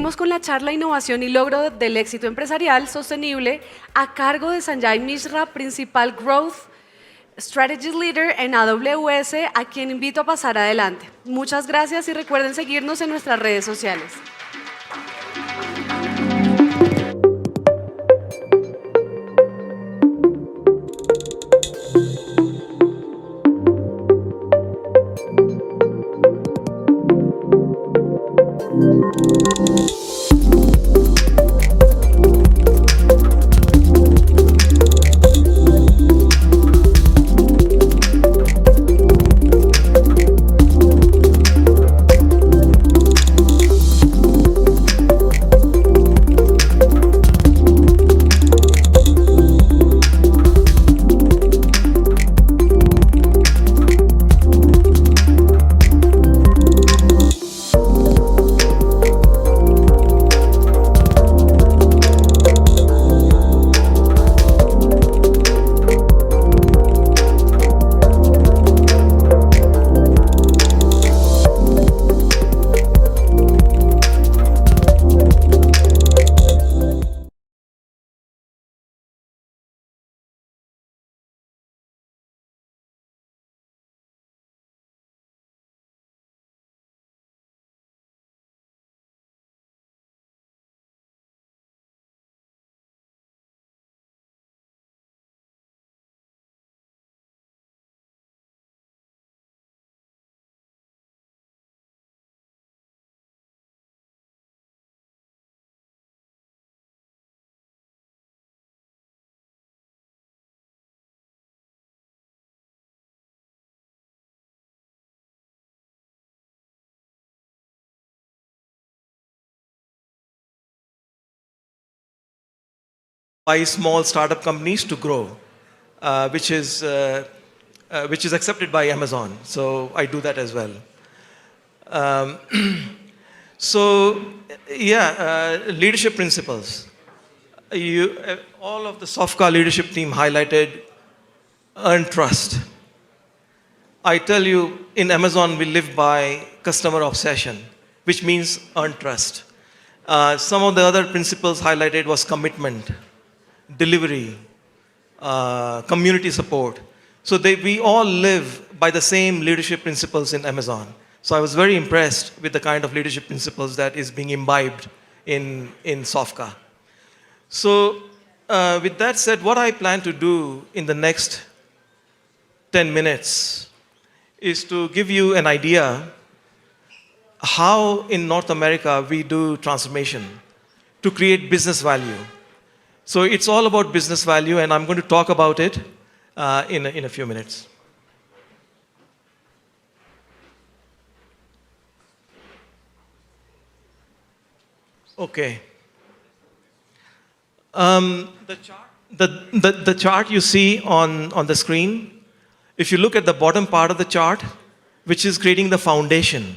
Seguimos con la charla Innovación y Logro del Éxito Empresarial Sostenible a cargo de Sanjay Mishra, principal Growth Strategy Leader en AWS, a quien invito a pasar adelante. Muchas gracias y recuerden seguirnos en nuestras redes sociales. By small startup companies to grow, which is accepted by Amazon. So I do that as well. Um, leadership principles. All of the Softcar leadership team highlighted earn trust. I tell you, in Amazon, we live by customer obsession, which means earn trust. Some of the other principles highlighted was commitment, delivery, community support. So we all live by the same leadership principles in Amazon. So I was very impressed with the kind of leadership principles that is being imbibed in Softcar. So with that said, what I plan to do in the next 10 minutes is to give you an idea how in North America we do transformation to create business value. So it's all about business value, and I'm going to talk about it in a few minutes. Okay. The chart you see on the screen, if you look at the bottom part of the chart, which is creating the foundation,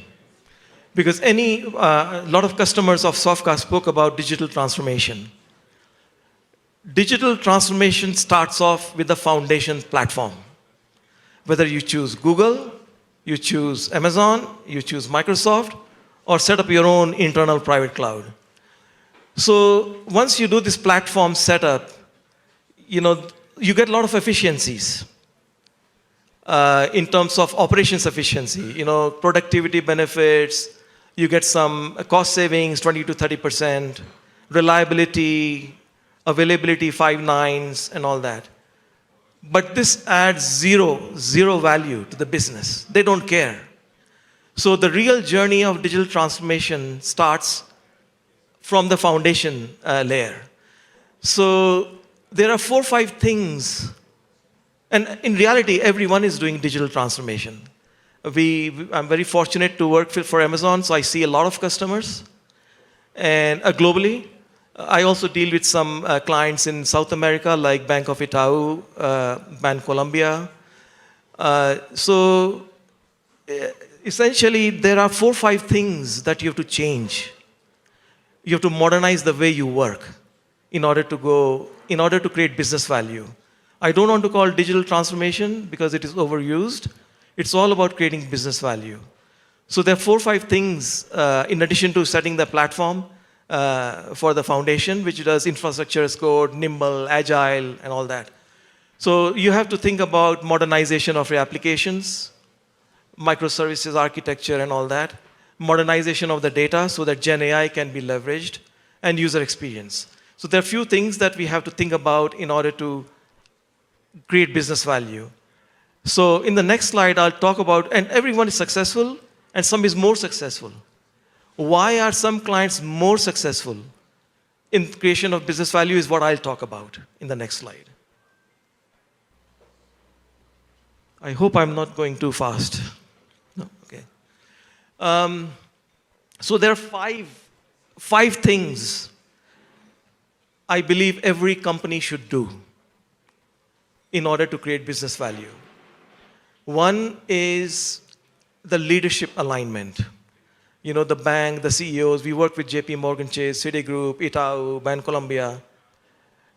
because a lot of customers of Softcar spoke about digital transformation. Digital transformation starts off with the foundation platform. Whether you choose Google, you choose Amazon, you choose Microsoft, or set up your own internal private cloud. So once you do this platform setup, you get a lot of efficiencies in terms of operations efficiency, productivity benefits, you get some cost savings, 20 to 30%, reliability, availability 5 nines, and all that. But this adds zero value to the business. They don't care. So the real journey of digital transformation starts from the foundation layer. So there are 4 or 5 things, and in reality, everyone is doing digital transformation. I'm very fortunate to work for Amazon, so I see a lot of customers, and globally. I also deal with some clients in South America, like Bank of Itaú, Bancolombia. Essentially, there are 4 or 5 things that you have to change. You have to modernize the way you work in order to create business value. I don't want to call digital transformation because it is overused. It's all about creating business value. So there are 4 or 5 things, in addition to setting the platform, for the foundation, which does infrastructure as code, nimble, agile, and all that. So you have to think about modernization of your applications, microservices architecture and all that, modernization of the data so that Gen AI can be leveraged, and user experience. So there are few things that we have to think about in order to create business value. So in the next slide, I'll talk about, and everyone is successful, and some is more successful. Why are some clients more successful in creation of business value is what I'll talk about in the next slide. I hope I'm not going too fast. No, okay. So there are five things I believe every company should do in order to create business value. One is the leadership alignment. You know, the bank, the CEOs, we work with JP Morgan Chase, Citigroup, Itaú, Bancolombia.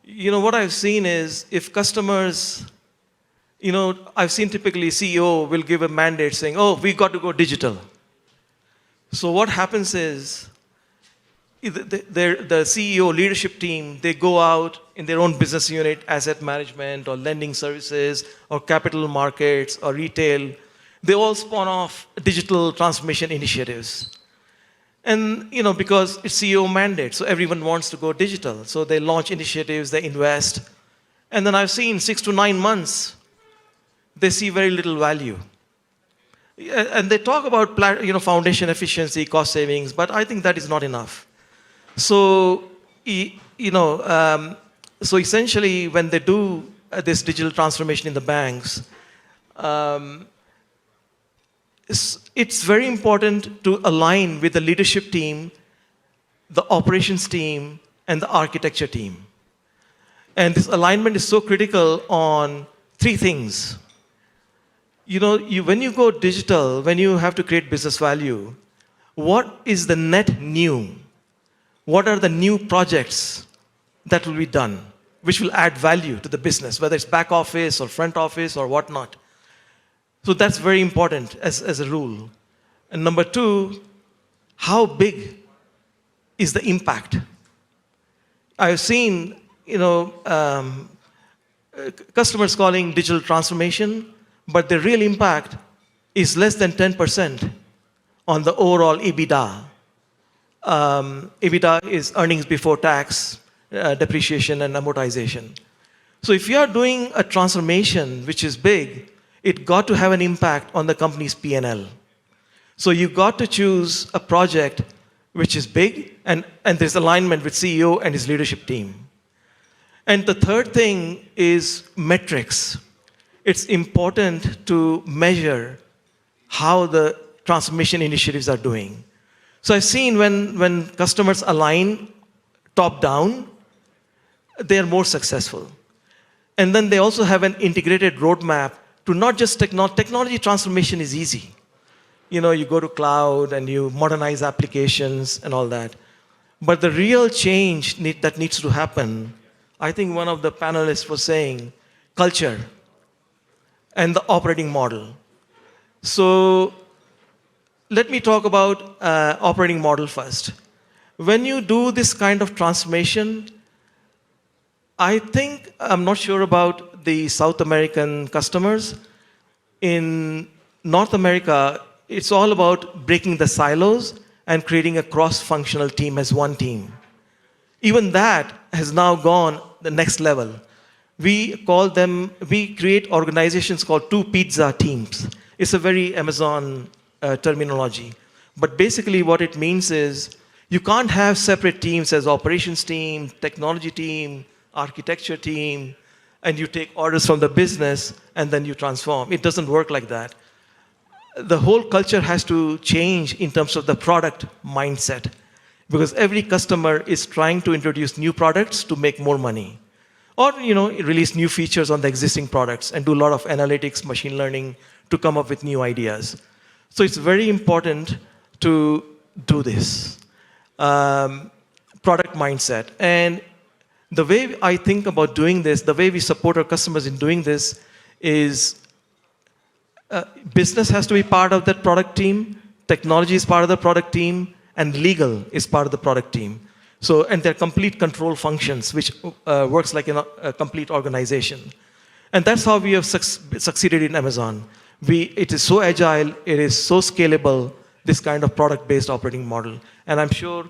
You know, what I've seen is if customers, you know, I've seen typically CEO will give a mandate saying, oh, we got to go digital. So what happens is the CEO leadership team, they go out in their own business unit, asset management or lending services or capital markets or retail. They all spawn off digital transformation initiatives. And, you know, because it's CEO mandate, so everyone wants to go digital. So they launch initiatives, they invest. And then I've seen 6 to 9 months, they see very little value. And they talk about, you know, foundation efficiency, cost savings, but I think that is not enough. So, you know, so essentially when they do this digital transformation in the banks, it's very important to align with the leadership team, the operations team, and the architecture team. And this alignment is so critical on 3 things. You know, when you go digital, when you have to create business value, what is the net new? What are the new projects that will be done, which will add value to the business, whether it's back office or front office or whatnot? So that's very important as a rule. And number 2, how big is the impact? I've seen, you know, customers calling digital transformation, but the real impact is less than 10% on the overall EBITDA. EBITDA is earnings before tax, depreciation and amortization. So if you are doing a transformation which is big, it got to have an impact on the company's P&L. So you got to choose a project which is big and there's alignment with CEO and his leadership team. And the third thing is metrics. It's important to measure how the transformation initiatives are doing. So I've seen when customers align top down, they are more successful. And then they also have an integrated roadmap to not just technology transformation is easy. You know, you go to cloud and you modernize applications and all that. But the real change that needs to happen, I think one of the panelists was saying, culture and the operating model. So let me talk about operating model first. When you do this kind of transformation, I think, I'm not sure about the South American customers. In North America, it's all about breaking the silos and creating a cross-functional team as one team. Even that has now gone the next level. We create organizations called 2 pizza teams. It's a very Amazon terminology. But basically what it means is you can't have separate teams as operations team, technology team, architecture team, and you take orders from the business and then you transform. It doesn't work like that. The whole culture has to change in terms of the product mindset, because every customer is trying to introduce new products to make more money, or, you know, release new features on the existing products and do a lot of analytics, machine learning to come up with new ideas. So it's very important to do this product mindset. And the way I think about doing this, the way we support our customers in doing this is business has to be part of that product team, technology is part of the product team, and legal is part of the product team. So, and they're complete control functions, which works like in a complete organization. And that's how we have succeeded in Amazon. It is so agile, it is so scalable, this kind of product-based operating model. And I'm sure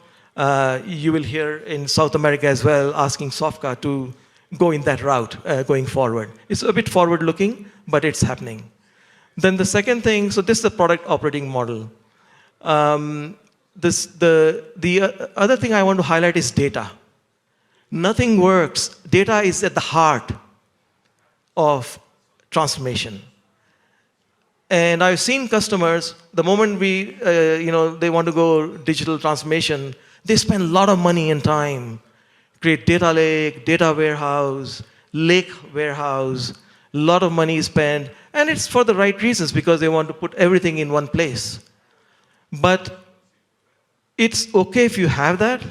you will hear in South America as well, asking Sofka to go in that route going forward. It's a bit forward-looking, but it's happening. Then the second thing, so this is the product operating model. The other thing I want to highlight is data. Nothing works. Data is at the heart of transformation. And I've seen customers, the moment they want to go digital transformation, they spend a lot of money and time. Create data lake, data warehouse, lake warehouse, a lot of money is spent, and it's for the right reasons because they want to put everything in one place. But it's okay if you have that.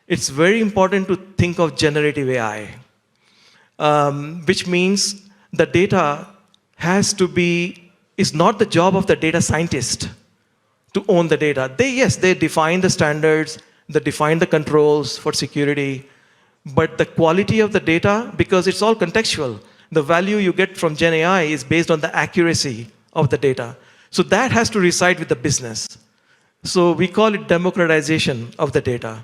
It's very important to think of generative AI, which means the data is not the job of the data scientist to own the data. They define the standards, they define the controls for security, but the quality of the data, because it's all contextual, the value you get from Gen AI is based on the accuracy of the data. So that has to reside with the business. So we call it democratization of the data.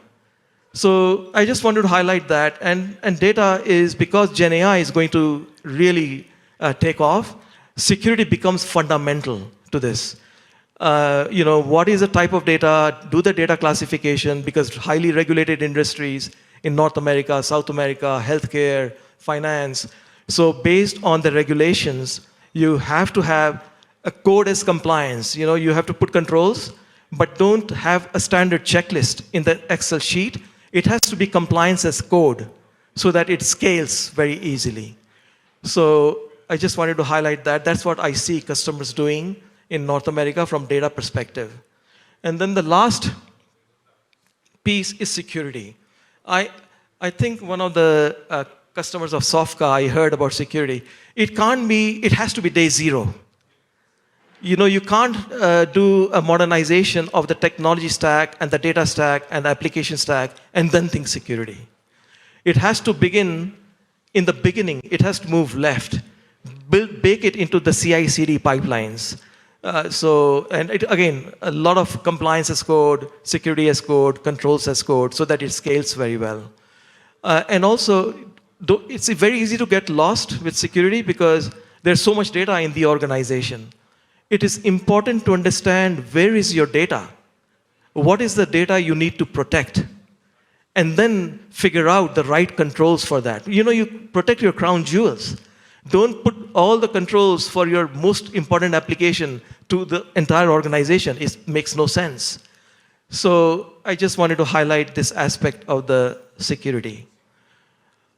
So I just wanted to highlight that. And data is, because Gen AI is going to really take off, security becomes fundamental to this. What is the type of data? Do the data classification, because highly regulated industries in North America, South America, healthcare, finance. So based on the regulations, you have to have a code as compliance. You have to put controls, but don't have a standard checklist in the Excel sheet. It has to be compliance as code so that it scales very easily. So I just wanted to highlight that. That's what I see customers doing in North America from data perspective. And then the last piece is security. I think one of the customers of Sofka, I heard about security. It has to be day zero. You can't do a modernization of the technology stack and the data stack and the application stack and then think security. It has to begin in the beginning. It has to move left. Bake it into the CI/CD pipelines. Again, a lot of compliance as code, security as code, controls as code, so that it scales very well. And also, it's very easy to get lost with security because there's so much data in the organization. It is important to understand where is your data, what is the data you need to protect, and then figure out the right controls for that. You protect your crown jewels. Don't put all the controls for your most important application to the entire organization. It makes no sense. So I just wanted to highlight this aspect of the security.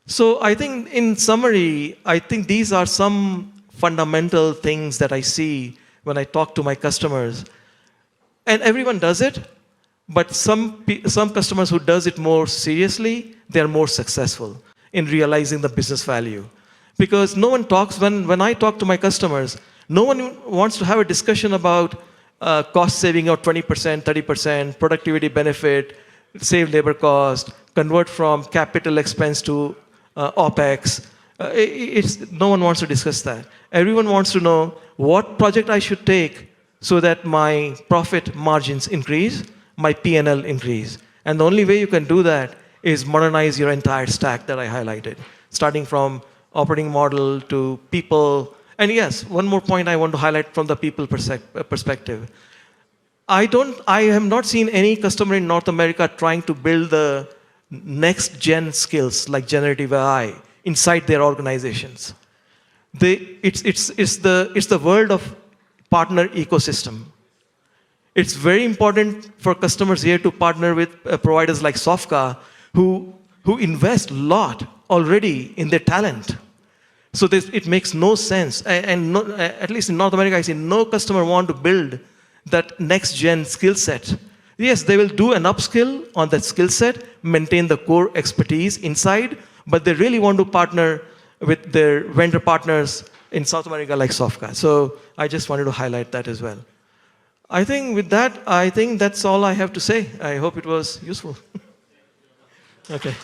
So I think in summary, I think these are some fundamental things that I see when I talk to my customers. And everyone does it, but some customers who does it more seriously, they're more successful in realizing the business value. Because no one talks, when I talk to my customers, no one wants to have a discussion about cost saving of 20%, 30%, productivity benefit, save labor cost, convert from capital expense to OPEX. No one wants to discuss that. Everyone wants to know what project I should take so that my profit margins increase, my P&L increase. And the only way you can do that is modernize your entire stack that I highlighted, starting from operating model to people. And yes, one more point I want to highlight from the people perspective. I have not seen any customer in North America trying to build the next gen skills like generative AI inside their organizations. It's the world of partner ecosystem. It's very important for customers here to partner with providers like Sofka who invest a lot already in their talent. So it makes no sense. And at least in North America, I see no customer want to build that next gen skill set. Yes, they will do an upskill on that skill set, maintain the core expertise inside, but they really want to partner with their vendor partners in South America like Sofka. So I just wanted to highlight that as well. I think with that, that's all I have to say. I hope it was useful. Okay.